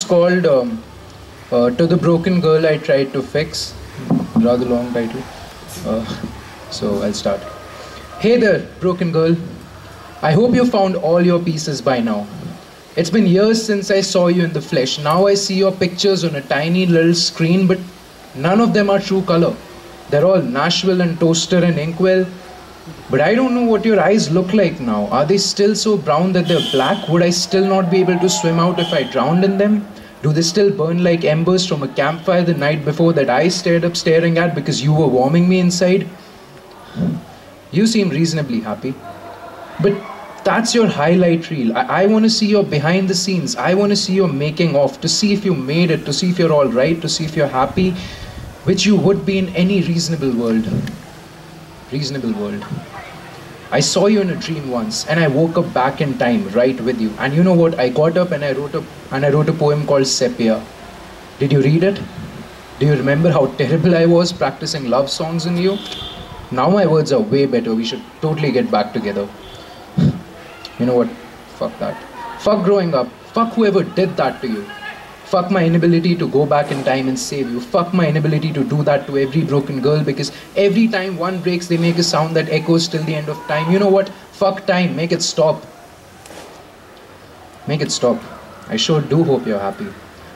called To the Broken Girl I Tried to Fix. Rather long title. So I'll start. Hey there, broken girl. I hope you found all your pieces by now. It's been years since I saw you in the flesh. Now I see your pictures on a tiny little screen, but none of them are true color. They're all Nashville and Toaster and Inkwell. But I don't know what your eyes look like now. Are they still so brown that they're black? Would I still not be able to swim out if I drowned in them? Do they still burn like embers from a campfire the night before that I stayed up staring at because you were warming me inside? You seem reasonably happy. But that's your highlight reel. I want to see your behind the scenes. I want to see your making of, to see if you made it, to see if you're all right, to see if you're happy, which you would be in any reasonable world. Reasonable world. I saw you in a dream once, and I woke up back in time, right with you. And you know what? I got up and I wrote a poem called Sepia. Did you read it? Do you remember how terrible I was practicing love songs in you? Now my words are way better. We should totally get back together. You know what? Fuck that. Fuck growing up. Fuck whoever did that to you. Fuck my inability to go back in time and save you. Fuck my inability to do that to every broken girl, because every time one breaks, they make a sound that echoes till the end of time. You know what? Fuck time. Make it stop. Make it stop. I sure do hope you're happy.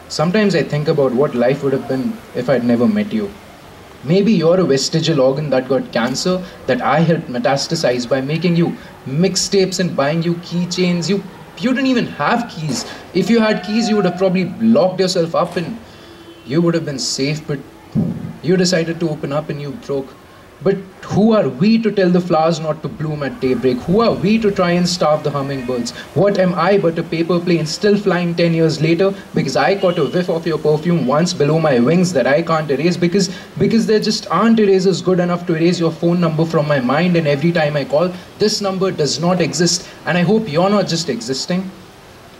Sometimes I think about what life would have been if I'd never met you. Maybe you're a vestigial organ that got cancer that I helped metastasize by making you mixtapes and buying you keychains. You didn't even have keys. If you had keys, you would have probably locked yourself up and you would have been safe, but you decided to open up and you broke. But who are we to tell the flowers not to bloom at daybreak? Who are we to try and starve the hummingbirds? What am I but a paper plane still flying 10 years later because I caught a whiff of your perfume once below my wings that I can't erase because there just aren't erasers good enough to erase your phone number from my mind, and every time I call, this number does not exist, and I hope you're not just existing.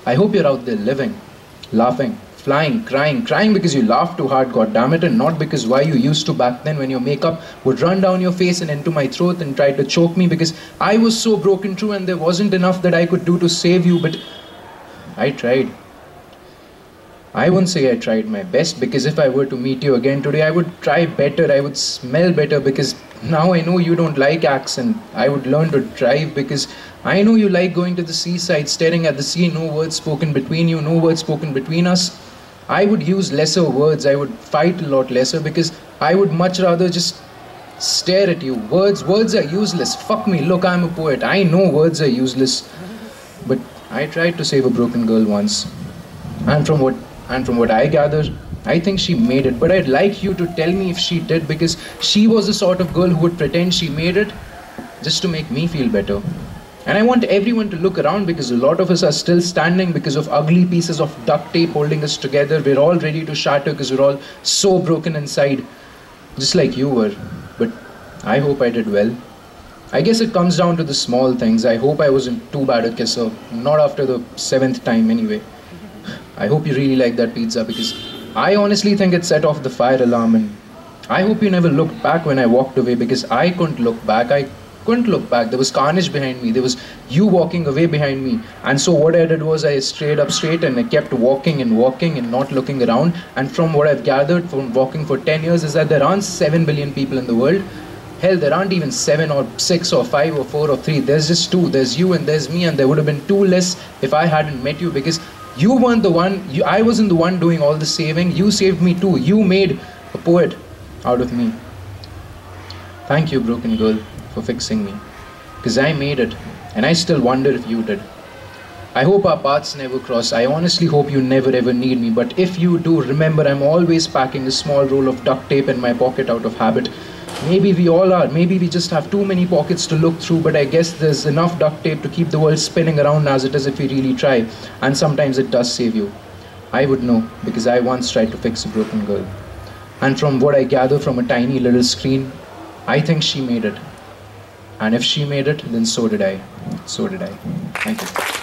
I hope you're out there living, laughing, flying, crying because you laughed too hard, goddammit, and not because why you used to back then when your makeup would run down your face and into my throat and try to choke me because I was so broken through and there wasn't enough that I could do to save you, but I tried. I wouldn't say I tried my best, because if I were to meet you again today, I would try better, I would smell better, because now I know you don't like accent. I would learn to drive because I know you like going to the seaside, staring at the sea, no words spoken between you, no words spoken between us. I would use lesser words, I would fight a lot lesser, because I would much rather just stare at you. Words are useless. Fuck me, look, I'm a poet. I know words are useless. But I tried to save a broken girl once. And from what I gather, I think she made it. But I'd like you to tell me if she did, because she was the sort of girl who would pretend she made it just to make me feel better. And I want everyone to look around, because a lot of us are still standing because of ugly pieces of duct tape holding us together. We're all ready to shatter because we're all so broken inside, just like you were. But I hope I did well. I guess it comes down to the small things. I hope I wasn't too bad a kisser, not after the 7th time anyway. I hope you really like that pizza, because I honestly think it set off the fire alarm, and I hope you never looked back when I walked away, because I couldn't look back. I couldn't look back. There was carnage behind me. There was you walking away behind me. And so what I did was I stayed up straight and I kept walking and not looking around. And from what I've gathered from walking for 10 years is that there aren't 7 billion people in the world. Hell, there aren't even 7 or 6 or 5 or 4 or 3. There's just 2. There's you and there's me, and there would have been 2 less if I hadn't met you, because you weren't the one. I wasn't the one doing all the saving. You saved me too. You made a poet out of me. Thank you, broken girl, for fixing me, because I made it, and I still wonder if you did. I hope our paths never cross. I honestly hope you never ever need me, but if you do, remember I'm always packing a small roll of duct tape in my pocket out of habit. Maybe we all are. Maybe we just have too many pockets to look through, but I guess there's enough duct tape to keep the world spinning around as it is if we really try, and sometimes it does save you. I would know, because I once tried to fix a broken girl, and from what I gather from a tiny little screen, I think she made it. And if she made it, then so did I. So did I. Thank you.